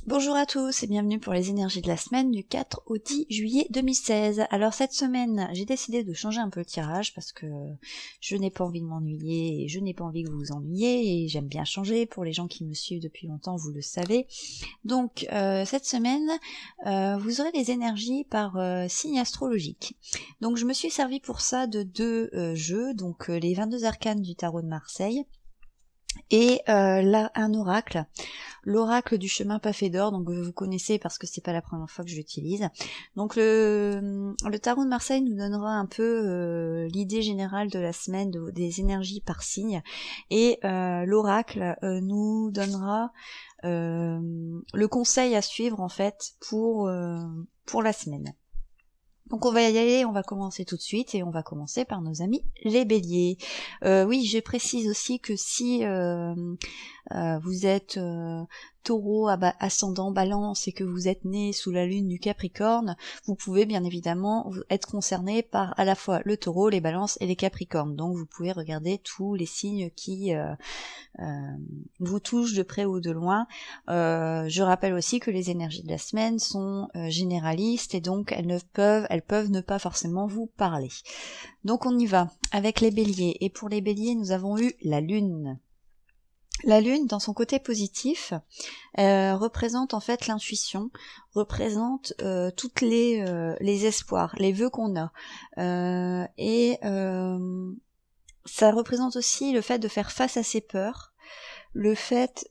Bonjour à tous et bienvenue pour les énergies de la semaine du 4 au 10 juillet 2016. Alors cette semaine, j'ai décidé de changer un peu le tirage parce que je n'ai pas envie de m'ennuyer et je n'ai pas envie que vous vous ennuyiez et j'aime bien changer. Pour les gens qui me suivent depuis longtemps, vous le savez. Donc cette semaine, vous aurez les énergies par signe astrologique. Donc je me suis servi pour ça de deux jeux, donc les 22 arcanes du tarot de Marseille et là un oracle. L'oracle du chemin pas fait d'or, donc vous connaissez parce que c'est pas la première fois que je l'utilise. Donc le tarot de Marseille nous donnera un peu l'idée générale de la semaine, des énergies par signe, et l'oracle nous donnera le conseil à suivre en fait pour la semaine. Donc on va y aller, on va commencer tout de suite et on va commencer par nos amis les béliers. Oui, je précise aussi que si vous êtes taureau ascendant balance et que vous êtes né sous la lune du Capricorne, vous pouvez bien évidemment être concerné par à la fois le taureau, les balances et les capricornes. Donc vous pouvez regarder tous les signes qui vous touchent de près ou de loin. Je rappelle aussi que les énergies de la semaine sont généralistes et donc elles peuvent ne pas forcément vous parler. Donc on y va avec les béliers. Et pour les béliers, nous avons eu la lune. La lune, dans son côté positif, représente en fait l'intuition, représente toutes les espoirs, les vœux qu'on a. Ça représente aussi le fait de faire face à ses peurs, le fait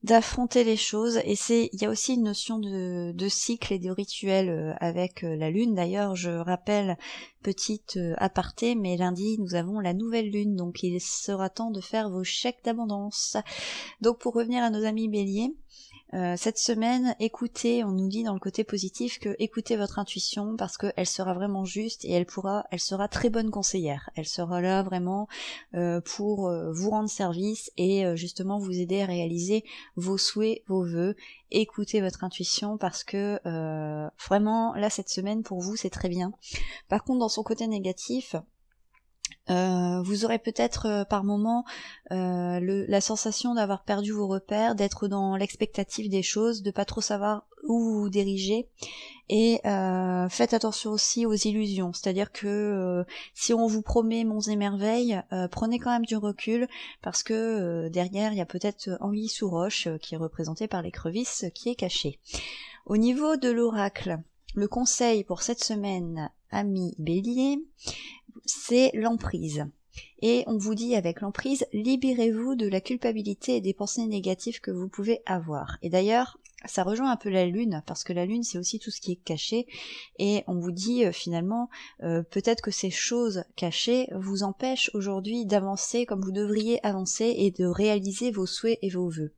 d'affronter les choses, et il y a aussi une notion de cycle et de rituel avec la lune. D'ailleurs, je rappelle, petite aparté, mais lundi nous avons la nouvelle lune, donc il sera temps de faire vos chèques d'abondance. Donc pour revenir à nos amis béliers, cette semaine, écoutez, on nous dit dans le côté positif que écoutez votre intuition parce qu'elle sera vraiment juste et elle sera très bonne conseillère. Elle sera là vraiment pour vous rendre service et justement vous aider à réaliser vos souhaits, vos vœux. Écoutez votre intuition parce que vraiment là cette semaine pour vous c'est très bien. Par contre dans son côté négatif, vous aurez peut-être par moment la sensation d'avoir perdu vos repères, d'être dans l'expectative des choses, de pas trop savoir où vous diriger, et faites attention aussi aux illusions, c'est-à-dire que si on vous promet monts et merveilles, prenez quand même du recul, parce que derrière il y a peut-être anguille sous roche qui est représentée par l'écrevisse qui est cachée. Au niveau de l'oracle, le conseil pour cette semaine, amis bélier, c'est l'emprise. Et on vous dit avec l'emprise, libérez-vous de la culpabilité et des pensées négatives que vous pouvez avoir. Et d'ailleurs, ça rejoint un peu la lune, parce que la lune c'est aussi tout ce qui est caché, et on vous dit finalement, peut-être que ces choses cachées vous empêchent aujourd'hui d'avancer comme vous devriez avancer et de réaliser vos souhaits et vos vœux.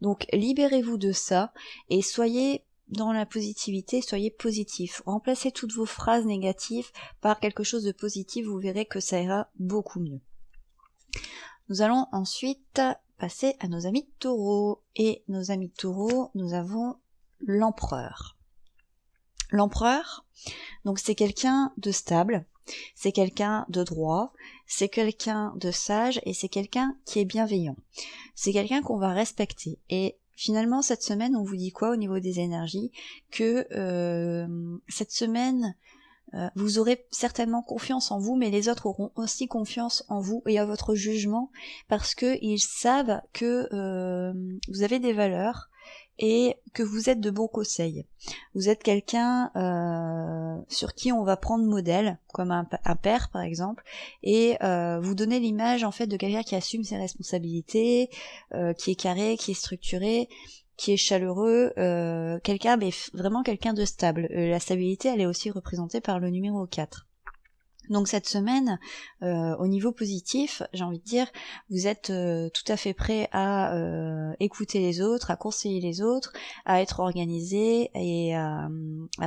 Donc libérez-vous de ça, et soyez dans la positivité, soyez positif. Remplacez toutes vos phrases négatives par quelque chose de positif, vous verrez que ça ira beaucoup mieux. Nous allons ensuite passer à nos amis taureaux. Et nos amis taureaux, nous avons l'empereur. L'empereur, donc c'est quelqu'un de stable, c'est quelqu'un de droit, c'est quelqu'un de sage et c'est quelqu'un qui est bienveillant. C'est quelqu'un qu'on va respecter. Et finalement, cette semaine, on vous dit quoi au niveau des énergies? Que cette semaine, vous aurez certainement confiance en vous, mais les autres auront aussi confiance en vous et à votre jugement, parce que ils savent que vous avez des valeurs et que vous êtes de bons conseils. Vous êtes quelqu'un sur qui on va prendre modèle, comme un père par exemple, et vous donnez l'image en fait de quelqu'un qui assume ses responsabilités, qui est carré, qui est structuré, qui est chaleureux, vraiment quelqu'un de stable. La stabilité, elle est aussi représentée par le numéro 4. Donc cette semaine, au niveau positif, j'ai envie de dire, vous êtes tout à fait prêt à écouter les autres, à conseiller les autres, à être organisé et à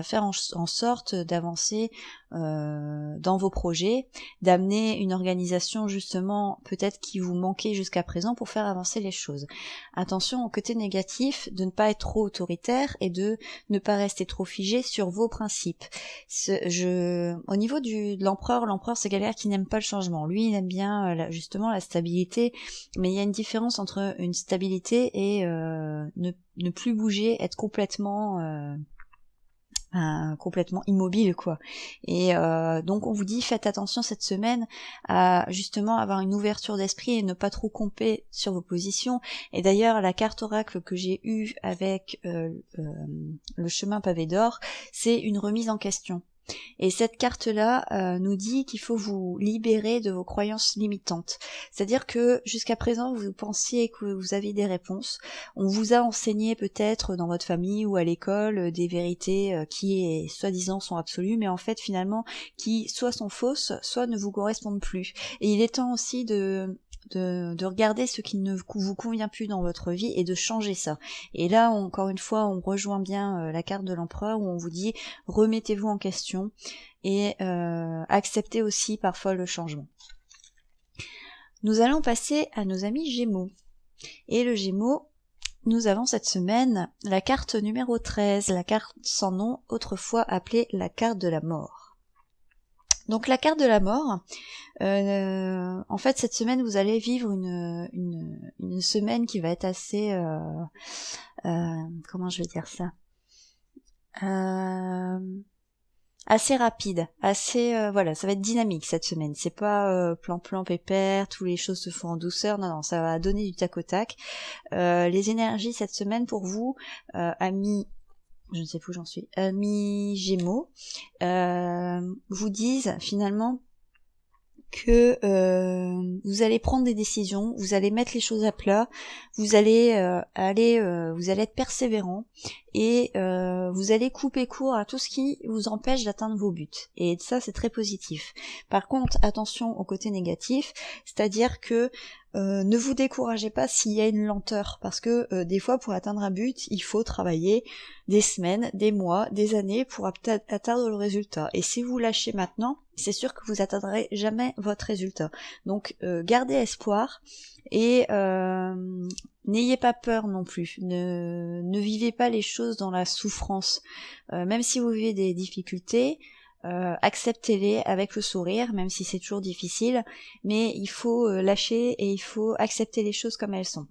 faire en sorte d'avancer dans vos projets, d'amener une organisation justement peut-être qui vous manquait jusqu'à présent pour faire avancer les choses. Attention au côté négatif, de ne pas être trop autoritaire et de ne pas rester trop figé sur vos principes. Au niveau de l'empereur, l'empereur c'est quelqu'un qui n'aime pas le changement. Lui il aime bien justement la stabilité, mais il y a une différence entre une stabilité et ne plus bouger, être complètement immobile quoi. Et donc on vous dit faites attention cette semaine à justement avoir une ouverture d'esprit et ne pas trop camper sur vos positions. Et d'ailleurs la carte oracle que j'ai eue avec le chemin pavé d'or, c'est une remise en question. Et cette carte-là nous dit qu'il faut vous libérer de vos croyances limitantes. C'est-à-dire que jusqu'à présent, vous pensiez que vous aviez des réponses. On vous a enseigné peut-être dans votre famille ou à l'école des vérités qui, soi-disant, sont absolues, mais en fait, finalement, qui soit sont fausses, soit ne vous correspondent plus. Et il est temps aussi de regarder ce qui ne vous convient plus dans votre vie et de changer ça. Et là, encore une fois, on rejoint bien la carte de l'empereur où on vous dit remettez-vous en question et acceptez aussi parfois le changement. Nous allons passer à nos amis Gémeaux. Et le Gémeaux, nous avons cette semaine la carte numéro 13, la carte sans nom, autrefois appelée la carte de la mort. Donc la carte de la mort, en fait cette semaine vous allez vivre une semaine qui va être assez comment je vais dire ça, assez rapide, assez voilà, ça va être dynamique cette semaine. C'est pas plan pépère, toutes les choses se font en douceur. Non, ça va donner du tac au tac. Les énergies cette semaine pour vous, amis, je ne sais plus où j'en suis, amis Gémeaux, vous disent finalement que vous allez prendre des décisions, vous allez mettre les choses à plat, vous allez vous allez être persévérant et vous allez couper court à tout ce qui vous empêche d'atteindre vos buts. Et ça, c'est très positif. Par contre, attention au côté négatif, c'est-à-dire que ne vous découragez pas s'il y a une lenteur, parce que des fois, pour atteindre un but, il faut travailler des semaines, des mois, des années pour atteindre le résultat. Et si vous lâchez maintenant, c'est sûr que vous atteindrez jamais votre résultat. Donc, gardez espoir et n'ayez pas peur non plus. Ne vivez pas les choses dans la souffrance. Même si vous vivez des difficultés, acceptez-les avec le sourire, même si c'est toujours difficile, mais il faut lâcher et il faut accepter les choses comme elles sont.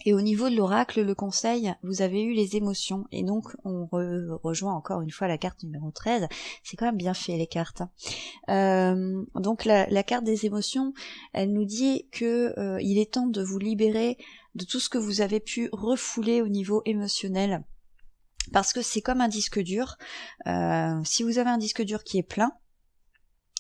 Et au niveau de l'oracle, le conseil, vous avez eu les émotions, et donc on rejoint encore une fois la carte numéro 13, c'est quand même bien fait les cartes. Donc la carte des émotions, elle nous dit que il est temps de vous libérer de tout ce que vous avez pu refouler au niveau émotionnel. Parce que c'est comme un disque dur. Si vous avez un disque dur qui est plein,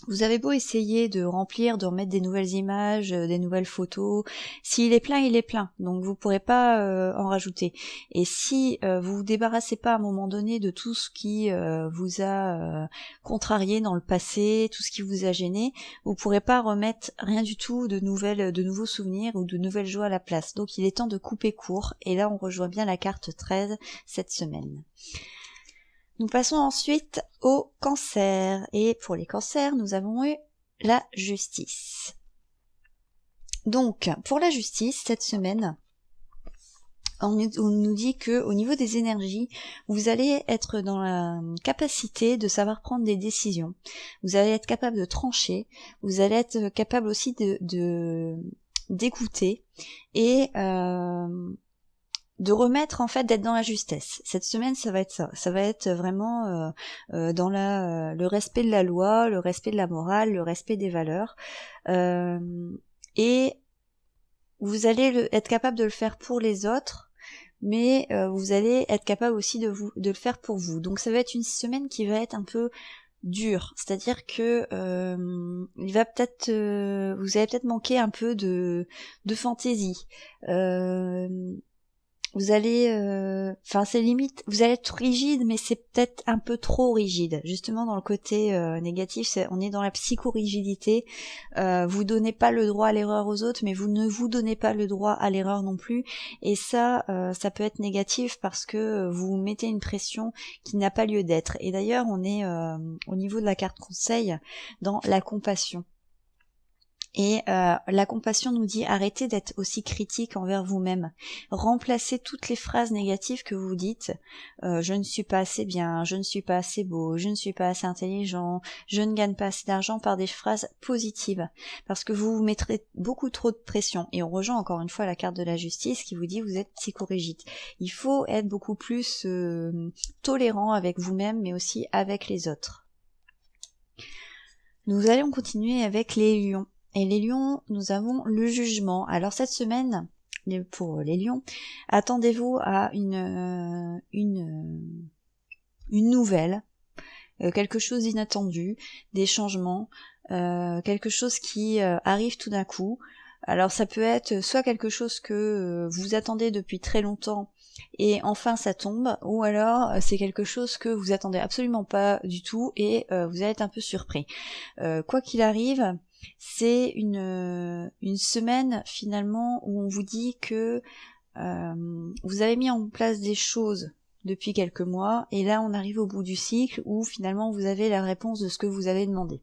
vous avez beau essayer de remplir, de remettre des nouvelles images, des nouvelles photos, s'il est plein, il est plein, donc vous pourrez pas en rajouter. Et si vous vous débarrassez pas à un moment donné de tout ce qui vous a contrarié dans le passé, tout ce qui vous a gêné, vous pourrez pas remettre rien du tout de nouveaux souvenirs ou de nouvelles joies à la place. Donc il est temps de couper court, et là on rejoint bien la carte 13 cette semaine. Nous passons ensuite au cancer. Et pour les cancers, nous avons eu la justice. Donc, pour la justice, cette semaine, on nous dit que au niveau des énergies, vous allez être dans la capacité de savoir prendre des décisions. Vous allez être capable de trancher. Vous allez être capable aussi d'écouter et de remettre en fait, d'être dans la justesse. Cette semaine ça va être ça, ça va être vraiment dans le respect de la loi, le respect de la morale, le respect des valeurs, et vous allez être capable de le faire pour les autres, mais vous allez être capable aussi de le faire pour vous. Donc ça va être une semaine qui va être un peu dure, c'est-à-dire que il va peut-être vous allez peut-être manquer un peu de fantaisie. Vous allez, c'est limite, vous allez être rigide, mais c'est peut-être un peu trop rigide. Justement, dans le côté négatif, on est dans la psychorigidité. Vous donnez pas le droit à l'erreur aux autres, mais vous ne vous donnez pas le droit à l'erreur non plus. Et ça peut être négatif parce que vous mettez une pression qui n'a pas lieu d'être. Et d'ailleurs, on est au niveau de la carte conseil dans la compassion. Et la compassion nous dit arrêtez d'être aussi critique envers vous-même. Remplacez toutes les phrases négatives que vous dites. Je ne suis pas assez bien, je ne suis pas assez beau, je ne suis pas assez intelligent, je ne gagne pas assez d'argent par des phrases positives. Parce que vous vous mettrez beaucoup trop de pression. Et on rejoint encore une fois la carte de la justice qui vous dit vous êtes psychorigide. Il faut être beaucoup plus tolérant avec vous-même mais aussi avec les autres. Nous allons continuer avec les lions. Et les lions, nous avons le jugement. Alors cette semaine, pour les lions, attendez-vous à une nouvelle, quelque chose d'inattendu, des changements, quelque chose qui arrive tout d'un coup. Alors ça peut être soit quelque chose que vous attendez depuis très longtemps et enfin ça tombe, ou alors c'est quelque chose que vous attendez absolument pas du tout et vous allez être un peu surpris. Quoi qu'il arrive, c'est une semaine finalement où on vous dit que vous avez mis en place des choses depuis quelques mois et là on arrive au bout du cycle où finalement vous avez la réponse de ce que vous avez demandé.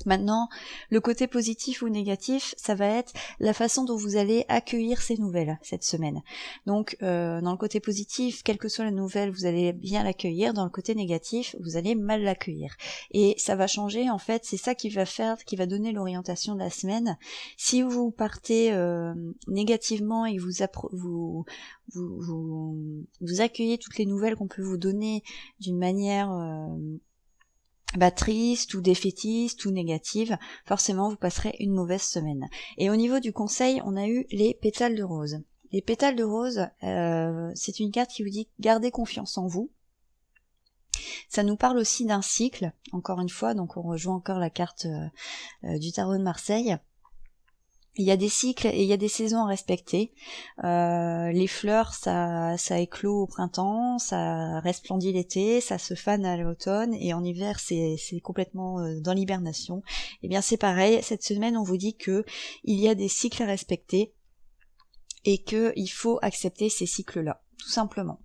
Maintenant, le côté positif ou négatif, ça va être la façon dont vous allez accueillir ces nouvelles cette semaine. Donc, dans le côté positif, quelle que soit la nouvelle, vous allez bien l'accueillir. Dans le côté négatif, vous allez mal l'accueillir. Et ça va changer, en fait, c'est ça qui va donner l'orientation de la semaine. Si vous partez négativement et que vous accueillez toutes les nouvelles qu'on peut vous donner d'une manière triste ou défaitiste ou négative, forcément vous passerez une mauvaise semaine. Et au niveau du conseil, on a eu les pétales de rose. Les pétales de rose, c'est une carte qui vous dit gardez confiance en vous. Ça nous parle aussi d'un cycle, encore une fois, donc on rejoint encore la carte du tarot de Marseille. Il y a des cycles et il y a des saisons à respecter. Les fleurs, ça éclot au printemps, ça resplendit l'été, ça se fane à l'automne, et en hiver, c'est complètement dans l'hibernation. Eh bien, c'est pareil. Cette semaine, on vous dit que il y a des cycles à respecter et que il faut accepter ces cycles-là, tout simplement.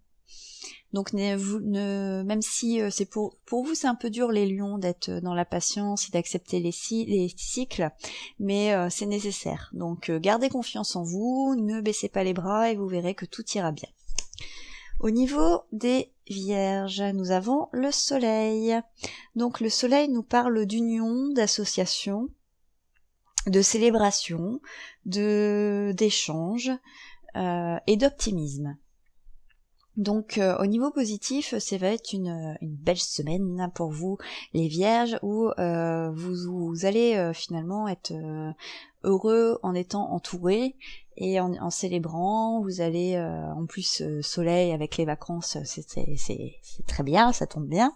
Donc même si c'est pour vous c'est un peu dur les lions d'être dans la patience et d'accepter les cycles, mais c'est nécessaire. Donc gardez confiance en vous, ne baissez pas les bras et vous verrez que tout ira bien. Au niveau des Vierges, nous avons le soleil. Donc le soleil nous parle d'union, d'association, de célébration, d'échange et d'optimisme. Donc au niveau positif, ça va être une belle semaine pour vous les Vierges où vous allez finalement être heureux en étant entouré et en célébrant. Vous allez en plus soleil avec les vacances, c'est très bien, ça tombe bien.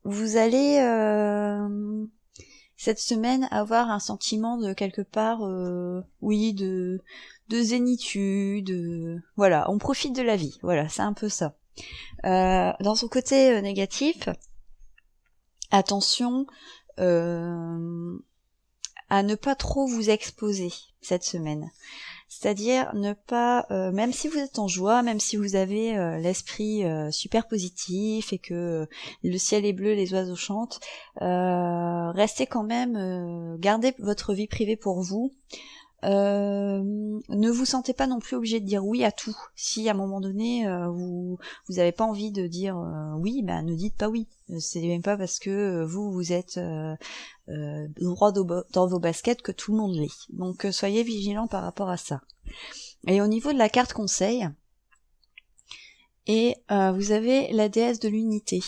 Vous allez cette semaine avoir un sentiment de quelque part de zénitude, voilà, on profite de la vie, voilà, c'est un peu ça. Dans son côté négatif, attention à ne pas trop vous exposer cette semaine. C'est-à-dire ne pas, même si vous êtes en joie, même si vous avez l'esprit super positif et que le ciel est bleu, les oiseaux chantent, restez quand même, gardez votre vie privée pour vous. Ne vous sentez pas non plus obligé de dire oui à tout. Si à un moment donné vous avez pas envie de dire oui, ne dites pas oui. C'est même pas parce que vous êtes droit dans vos baskets que tout le monde l'est. Donc soyez vigilants par rapport à ça. Et au niveau de la carte conseil, vous avez la déesse de l'unité.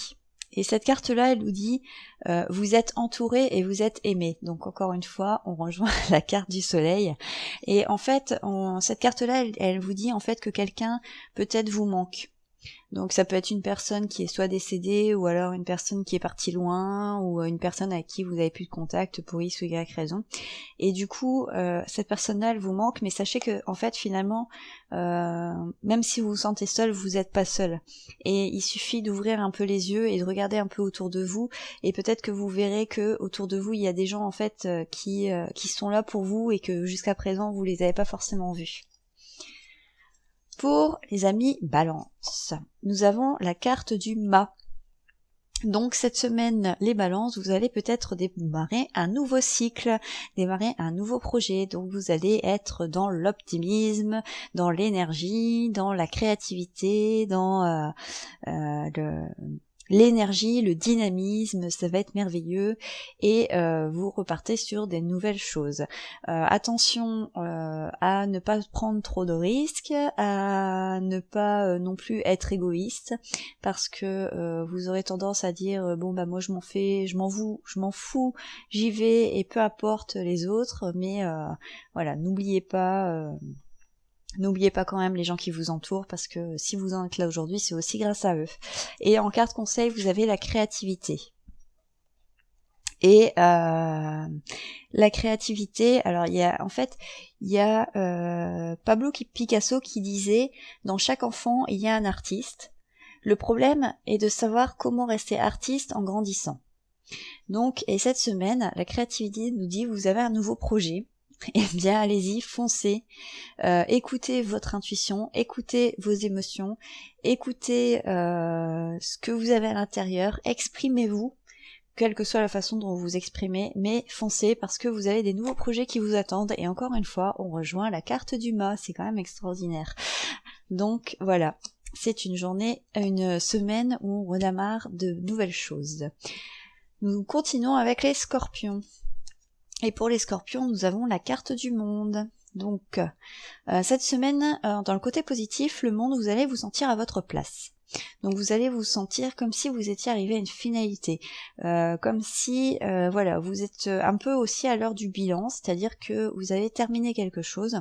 Et cette carte-là, elle nous dit vous êtes entouré et vous êtes aimé. Donc encore une fois, on rejoint la carte du soleil. Et en fait, cette carte-là, elle vous dit en fait que quelqu'un peut-être vous manque. Donc ça peut être une personne qui est soit décédée, ou alors une personne qui est partie loin, ou une personne avec qui vous avez plus de contact pour X ou Y raison. Et du coup, cette personne-là, elle vous manque, mais sachez que en fait, finalement, même si vous vous sentez seul, vous n'êtes pas seul. Et il suffit d'ouvrir un peu les yeux et de regarder un peu autour de vous, et peut-être que vous verrez que autour de vous, il y a des gens en fait qui sont là pour vous et que jusqu'à présent, vous les avez pas forcément vus. Pour les amis Balance, nous avons la carte du mât. Donc cette semaine, les balances, vous allez peut-être démarrer un nouveau cycle, démarrer un nouveau projet. Donc vous allez être dans l'optimisme, dans l'énergie, dans la créativité, dans l'énergie, le dynamisme, ça va être merveilleux et vous repartez sur des nouvelles choses. Attention à ne pas prendre trop de risques, à ne pas non plus être égoïste parce que vous aurez tendance à dire bon bah moi je m'en fous, j'y vais et peu importe les autres, mais voilà, n'oubliez pas quand même les gens qui vous entourent parce que si vous en êtes là aujourd'hui, c'est aussi grâce à eux. Et en carte conseil, vous avez la créativité. Et la créativité, alors il y a Pablo Picasso qui disait dans chaque enfant il y a un artiste. Le problème est de savoir comment rester artiste en grandissant. Donc, et cette semaine, la créativité nous dit vous avez un nouveau projet. Eh bien, allez-y, foncez, écoutez votre intuition, écoutez vos émotions, écoutez ce que vous avez à l'intérieur, exprimez-vous, quelle que soit la façon dont vous vous exprimez, mais foncez parce que vous avez des nouveaux projets qui vous attendent, et encore une fois, on rejoint la carte du mât, c'est quand même extraordinaire. Donc voilà, c'est une semaine où on redémarre de nouvelles choses. Nous continuons avec les scorpions. Et pour les scorpions, nous avons la carte du monde. Donc, cette semaine, dans le côté positif, le monde, vous allez vous sentir à votre place. Donc vous allez vous sentir comme si vous étiez arrivé à une finalité, comme si voilà, vous êtes un peu aussi à l'heure du bilan, c'est-à-dire que vous avez terminé quelque chose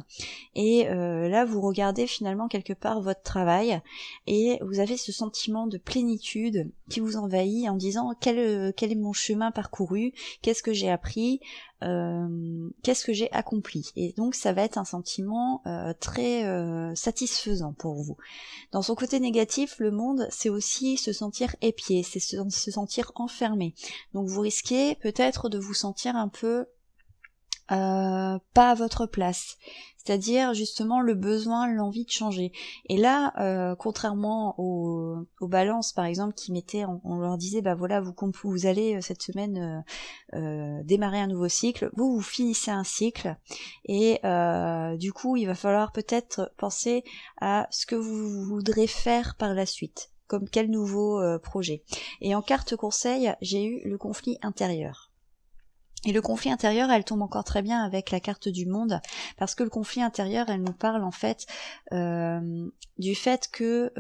et là vous regardez finalement quelque part votre travail et vous avez ce sentiment de plénitude qui vous envahit en disant quel est mon chemin parcouru, qu'est-ce que j'ai appris, qu'est-ce que j'ai accompli. Et donc ça va être un sentiment très satisfaisant pour vous. Dans son côté négatif, le monde, c'est aussi se sentir épié, c'est se sentir enfermé. Donc vous risquez peut-être de vous sentir un peu pas à votre place, c'est-à-dire justement le besoin, l'envie de changer. Et là, contrairement aux balances par exemple qui mettaient, on leur disait bah voilà vous allez cette semaine démarrer un nouveau cycle, vous finissez un cycle et du coup il va falloir peut-être penser à ce que vous voudrez faire par la suite, comme quel nouveau projet. Et en carte conseil, j'ai eu le conflit intérieur. Et le conflit intérieur, elle tombe encore très bien avec la carte du monde, parce que le conflit intérieur, elle nous parle en fait du fait que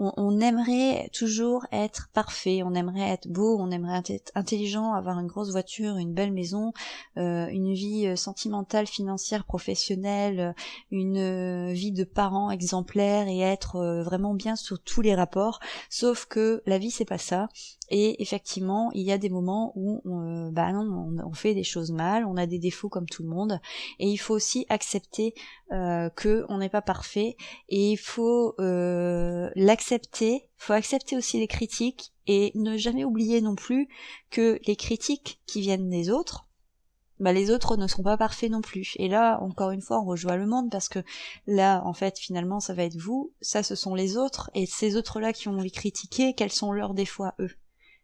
on aimerait toujours être parfait, on aimerait être beau, on aimerait être intelligent, avoir une grosse voiture, une belle maison, une vie sentimentale, financière, professionnelle, une vie de parent exemplaire et être vraiment bien sur tous les rapports. Sauf que la vie c'est pas ça. Et effectivement, il y a des moments où on fait des choses mal, on a des défauts comme tout le monde, et il faut aussi accepter que on n'est pas parfait, et il faut l'accepter. Il faut accepter aussi les critiques et ne jamais oublier non plus que les critiques qui viennent des autres, les autres ne sont pas parfaits non plus. Et là, encore une fois, on rejoint le monde parce que là, en fait, finalement, ça va être vous, ça, ce sont les autres, et ces autres-là qui ont les critiqué, quels sont leurs défauts à eux?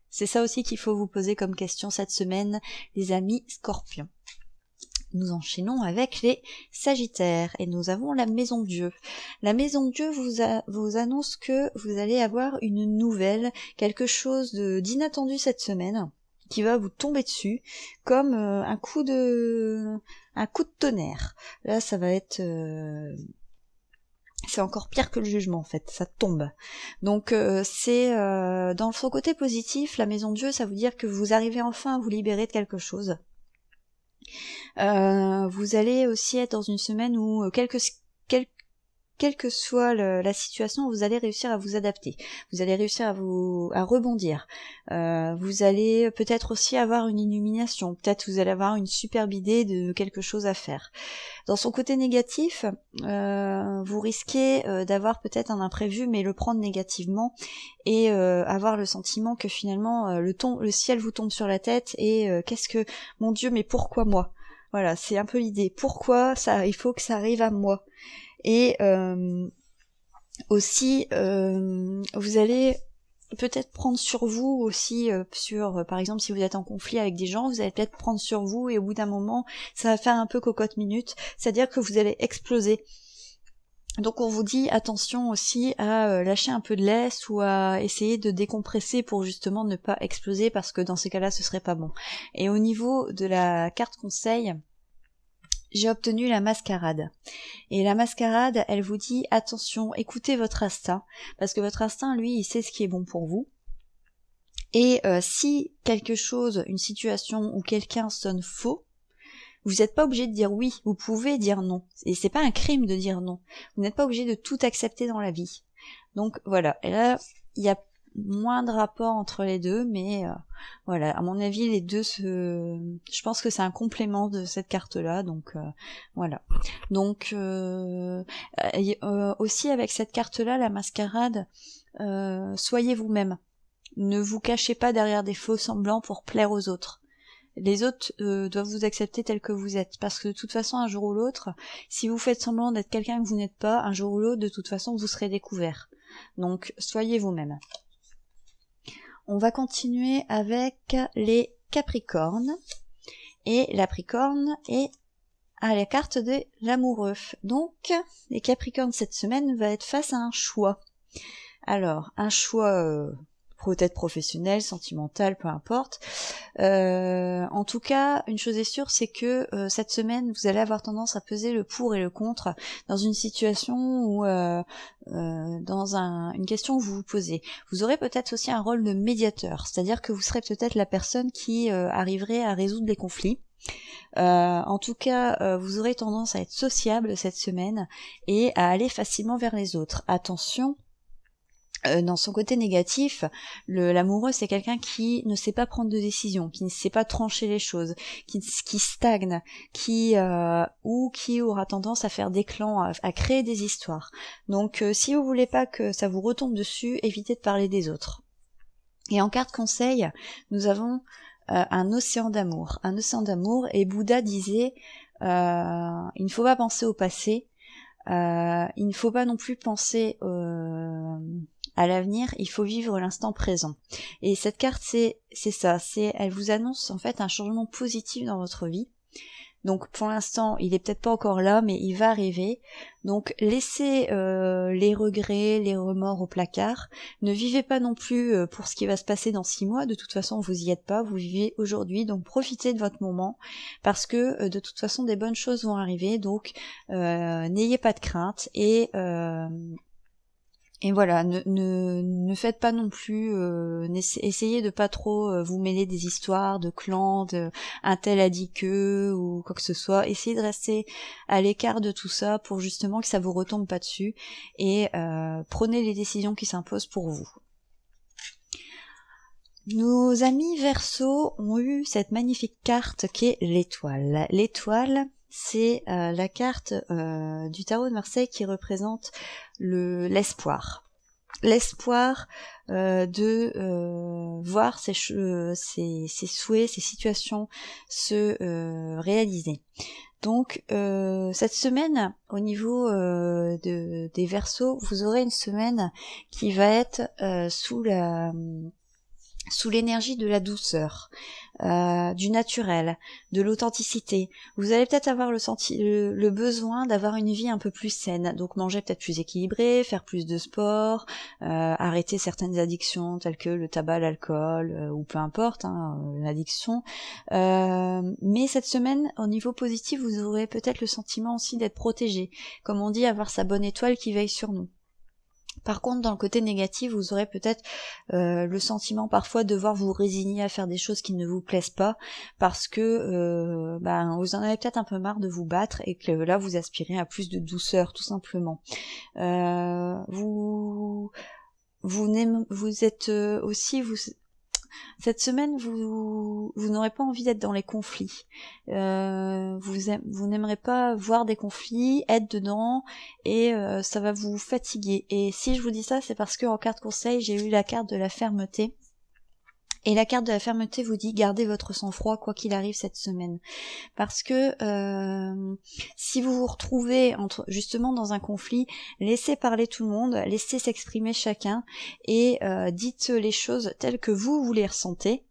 C'est ça aussi qu'il faut vous poser comme question cette semaine, les amis scorpions. Nous enchaînons avec les Sagittaires et nous avons la Maison Dieu. La Maison Dieu vous annonce que vous allez avoir une nouvelle, quelque chose d'inattendu cette semaine, qui va vous tomber dessus comme un coup de tonnerre. Là, ça va être c'est encore pire que le jugement en fait, ça tombe. Donc c'est dans son côté positif, la Maison Dieu, ça veut dire que vous arrivez enfin à vous libérer de quelque chose. Vous allez aussi être dans une semaine où quelle que soit la situation, vous allez réussir à vous adapter. Vous allez réussir à rebondir. Vous allez peut-être aussi avoir une illumination. Peut-être vous allez avoir une superbe idée de quelque chose à faire. Dans son côté négatif, vous risquez d'avoir peut-être un imprévu, mais le prendre négativement et avoir le sentiment que finalement le ciel vous tombe sur la tête et mon Dieu, mais pourquoi moi? Voilà, c'est un peu l'idée. Pourquoi ça? Il faut que ça arrive à moi. Et aussi, vous allez peut-être prendre sur vous aussi, par exemple, si vous êtes en conflit avec des gens, vous allez peut-être prendre sur vous et au bout d'un moment, ça va faire un peu cocotte minute, c'est-à-dire que vous allez exploser. Donc on vous dit attention aussi à lâcher un peu de laisse ou à essayer de décompresser pour justement ne pas exploser parce que dans ces cas-là ce serait pas bon. Et au niveau de la carte conseil, j'ai obtenu la mascarade. Et la mascarade, elle vous dit attention, écoutez votre instinct, parce que votre instinct, lui, il sait ce qui est bon pour vous. Et si quelque chose, une situation ou quelqu'un sonne faux, vous n'êtes pas obligé de dire oui, vous pouvez dire non. Et c'est pas un crime de dire non. Vous n'êtes pas obligé de tout accepter dans la vie. Donc voilà, et là, il y a moins de rapport entre les deux, mais voilà, à mon avis, les deux je pense que c'est un complément de cette carte-là, donc voilà. Donc aussi avec cette carte-là, la mascarade, soyez vous-même. Ne vous cachez pas derrière des faux semblants pour plaire aux autres. Les autres doivent vous accepter tel que vous êtes, parce que de toute façon, un jour ou l'autre, si vous faites semblant d'être quelqu'un que vous n'êtes pas, un jour ou l'autre, de toute façon, vous serez découvert. Donc, soyez vous-même. On va continuer avec les Capricornes. Et la Capricorne est à la carte de l'amoureux. Donc, les Capricornes cette semaine va être face à un choix. Alors, un choix peut-être professionnel, sentimental, peu importe. En tout cas, une chose est sûre, c'est que cette semaine, vous allez avoir tendance à peser le pour et le contre dans une situation ou dans une question que vous vous posez. Vous aurez peut-être aussi un rôle de médiateur, c'est-à-dire que vous serez peut-être la personne qui arriverait à résoudre les conflits. En tout cas, vous aurez tendance à être sociable cette semaine et à aller facilement vers les autres. Attention, dans son côté négatif, l'amoureux c'est quelqu'un qui ne sait pas prendre de décision, qui ne sait pas trancher les choses, qui stagne, ou qui aura tendance à faire des clans, à créer des histoires. Donc si vous voulez pas que ça vous retombe dessus, évitez de parler des autres. Et en carte conseil, nous avons un océan d'amour. Un océan d'amour, et Bouddha disait il ne faut pas penser au passé, il ne faut pas non plus penser à l'avenir, il faut vivre l'instant présent. Et cette carte, c'est ça, elle vous annonce en fait un changement positif dans votre vie. Donc pour l'instant, il est peut-être pas encore là, mais il va arriver. Donc laissez les regrets, les remords au placard. Ne vivez pas non plus pour ce qui va se passer dans 6 mois. De toute façon, vous y êtes pas, vous vivez aujourd'hui. Donc profitez de votre moment, parce que de toute façon, des bonnes choses vont arriver. Donc n'ayez pas de crainte et voilà, ne faites pas non plus, essayez de pas trop vous mêler des histoires de clans, de un tel a dit que, ou quoi que ce soit. Essayez de rester à l'écart de tout ça pour justement que ça vous retombe pas dessus, et prenez les décisions qui s'imposent pour vous. Nos amis Verseau ont eu cette magnifique carte qui est l'étoile. L'étoile, c'est la carte du tarot de Marseille qui représente l'espoir. L'espoir de voir ses souhaits, ses situations se réaliser. Donc cette semaine, au niveau des Verseaux, vous aurez une semaine qui va être sous l'énergie de la douceur, du naturel, de l'authenticité. Vous allez peut-être avoir le besoin d'avoir une vie un peu plus saine, donc manger peut-être plus équilibré, faire plus de sport, arrêter certaines addictions telles que le tabac, l'alcool, ou peu importe, l'addiction. Mais cette semaine, au niveau positif, vous aurez peut-être le sentiment aussi d'être protégé. Comme on dit, avoir sa bonne étoile qui veille sur nous. Par contre, dans le côté négatif, vous aurez peut-être le sentiment parfois de devoir vous résigner à faire des choses qui ne vous plaisent pas, parce que vous en avez peut-être un peu marre de vous battre et que là vous aspirez à plus de douceur, tout simplement. Cette semaine, vous n'aurez pas envie d'être dans les conflits. Vous n'aimerez pas voir des conflits, être dedans, et ça va vous fatiguer. Et si je vous dis ça, c'est parce que en carte conseil, j'ai eu la carte de la fermeté. Et la carte de la fermeté vous dit gardez votre sang-froid quoi qu'il arrive cette semaine. Parce que si vous vous retrouvez justement dans un conflit, laissez parler tout le monde, laissez s'exprimer chacun et dites les choses telles que vous les ressentez,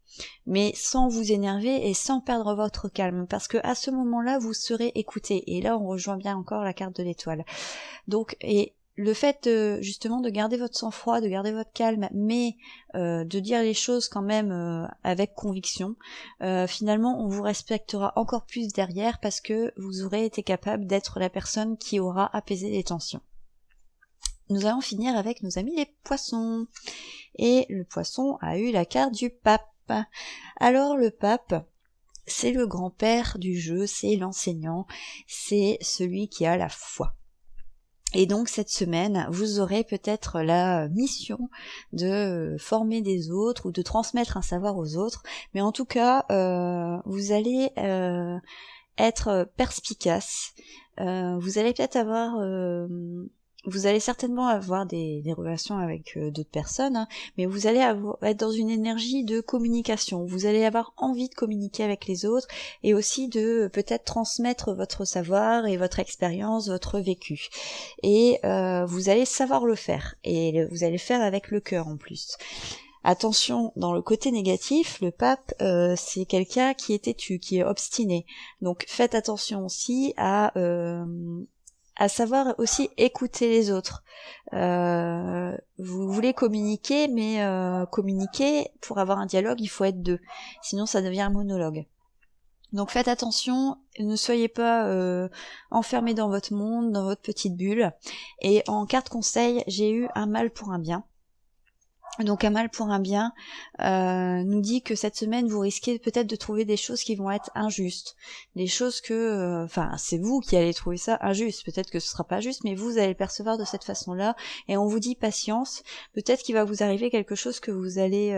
mais sans vous énerver et sans perdre votre calme. Parce que à ce moment-là, vous serez écouté. Et là, on rejoint bien encore la carte de l'étoile. Donc, et le fait justement de garder votre sang-froid, de garder votre calme, mais de dire les choses quand même avec conviction, finalement on vous respectera encore plus derrière parce que vous aurez été capable d'être la personne qui aura apaisé les tensions. Nous allons finir avec nos amis les poissons. Et le poisson a eu la carte du pape. Alors le pape, c'est le grand-père du jeu, c'est l'enseignant, c'est celui qui a la foi. Et donc cette semaine, vous aurez peut-être la mission de former des autres ou de transmettre un savoir aux autres, mais en tout cas, vous allez être perspicace. Vous allez peut-être avoir... vous allez certainement avoir des relations avec d'autres personnes, hein, mais vous allez être dans une énergie de communication. Vous allez avoir envie de communiquer avec les autres et aussi de peut-être transmettre votre savoir et votre expérience, votre vécu. Et vous allez savoir le faire. Et vous allez le faire avec le cœur en plus. Attention, dans le côté négatif, le pape, c'est quelqu'un qui est têtu, qui est obstiné. Donc faites attention aussi à savoir aussi écouter les autres. Vous voulez communiquer, mais communiquer, pour avoir un dialogue, il faut être deux. Sinon, ça devient un monologue. Donc faites attention, ne soyez pas enfermés dans votre monde, dans votre petite bulle. Et en carte conseil, j'ai eu un mal pour un bien. Donc un mal pour un bien nous dit que cette semaine vous risquez peut-être de trouver des choses qui vont être injustes, des choses que, c'est vous qui allez trouver ça injuste, peut-être que ce sera pas juste, mais vous allez le percevoir de cette façon-là, et on vous dit patience, peut-être qu'il va vous arriver quelque chose que vous allez,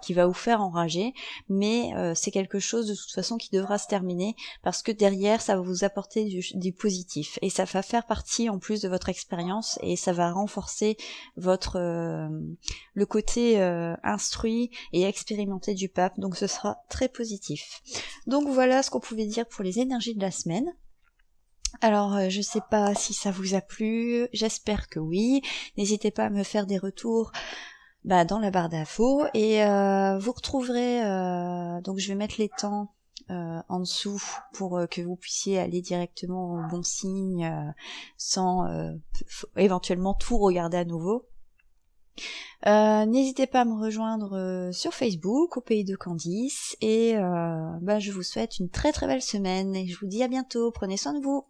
qui va vous faire enrager, mais c'est quelque chose de toute façon qui devra se terminer, parce que derrière ça va vous apporter du positif, et ça va faire partie en plus de votre expérience, et ça va renforcer votre le côté instruit et expérimenté du pape, donc ce sera très positif. Donc voilà ce qu'on pouvait dire pour les énergies de la semaine. Alors je sais pas si ça vous a plu, j'espère que oui, n'hésitez pas à me faire des retours dans la barre d'infos, et vous retrouverez, donc je vais mettre les temps en dessous pour que vous puissiez aller directement au bon signe sans éventuellement tout regarder à nouveau. N'hésitez pas à me rejoindre sur Facebook au Pays de Candice, et je vous souhaite une très très belle semaine et je vous dis à bientôt, prenez soin de vous.